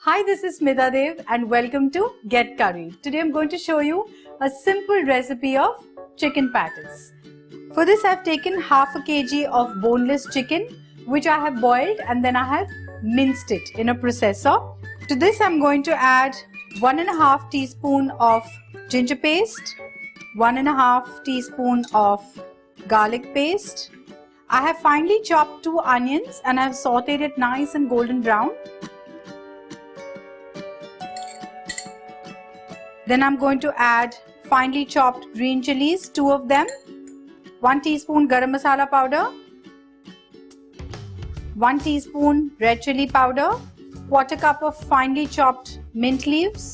Hi, this is Smita Dev and welcome to Get Curried. Today I'm going to show you a simple recipe of chicken patties. For this I've taken half a kg of boneless chicken which I have boiled and then I have minced it in a processor. To this I'm going to add 1.5 teaspoon of ginger paste, 1.5 teaspoon of garlic paste. I have finely chopped 2 onions and I have sauteed it nice and golden brown. Then I'm going to add finely chopped green chilies, 2 of them, 1 teaspoon garam masala powder, 1 teaspoon red chili powder, 1/4 cup of finely chopped mint leaves,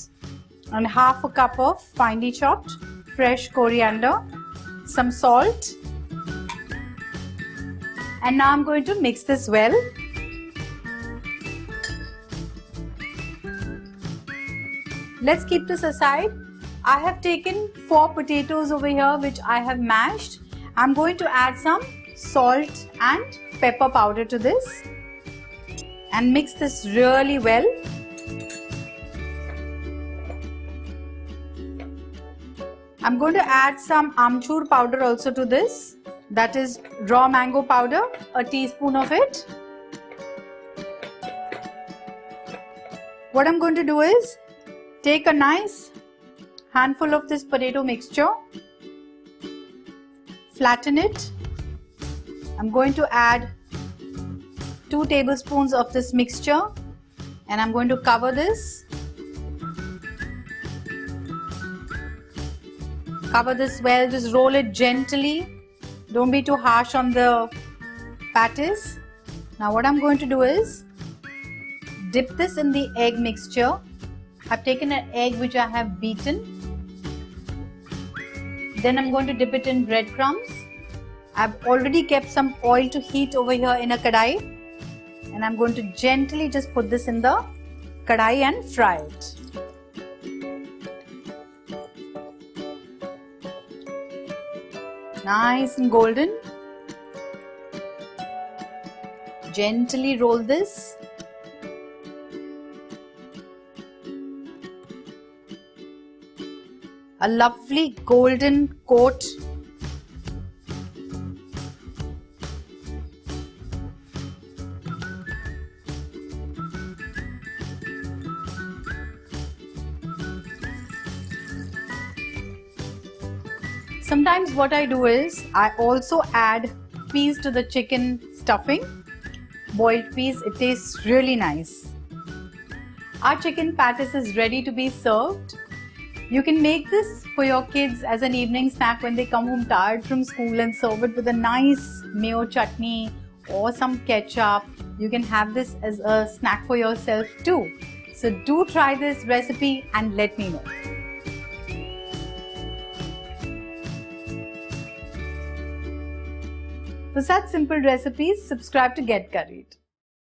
and 1/2 cup of finely chopped fresh coriander, some salt. And now I'm going to mix this well. Let's keep this aside. I have taken 4 potatoes over here which I have mashed. I'm going to add some salt and pepper powder to this and mix this really well. I'm going to add some amchur powder also to this. That is raw mango powder, a teaspoon of it. What I'm going to do is take a nice handful of this potato mixture, flatten it. I'm going to add 2 tablespoons of this mixture and I'm going to cover this. Cover this well, just roll it gently. Don't be too harsh on the patties. Now what I'm going to do is dip this in the egg mixture. I've taken an egg which I have beaten. Then I'm going to dip it in breadcrumbs. I've already kept some oil to heat over here in a kadai. And I'm going to gently just put this in the kadai and fry it. Nice and golden. Gently roll this. A lovely golden coat. Sometimes what I do is I also add peas to the chicken stuffing. Boiled peas, it tastes really nice. Our chicken patties is ready to be served. You can make this for your kids as an evening snack when they come home tired from school and serve it with a nice mayo chutney or some ketchup. You can have this as a snack for yourself too. So do try this recipe and let me know. For such simple recipes, subscribe to Get Curried.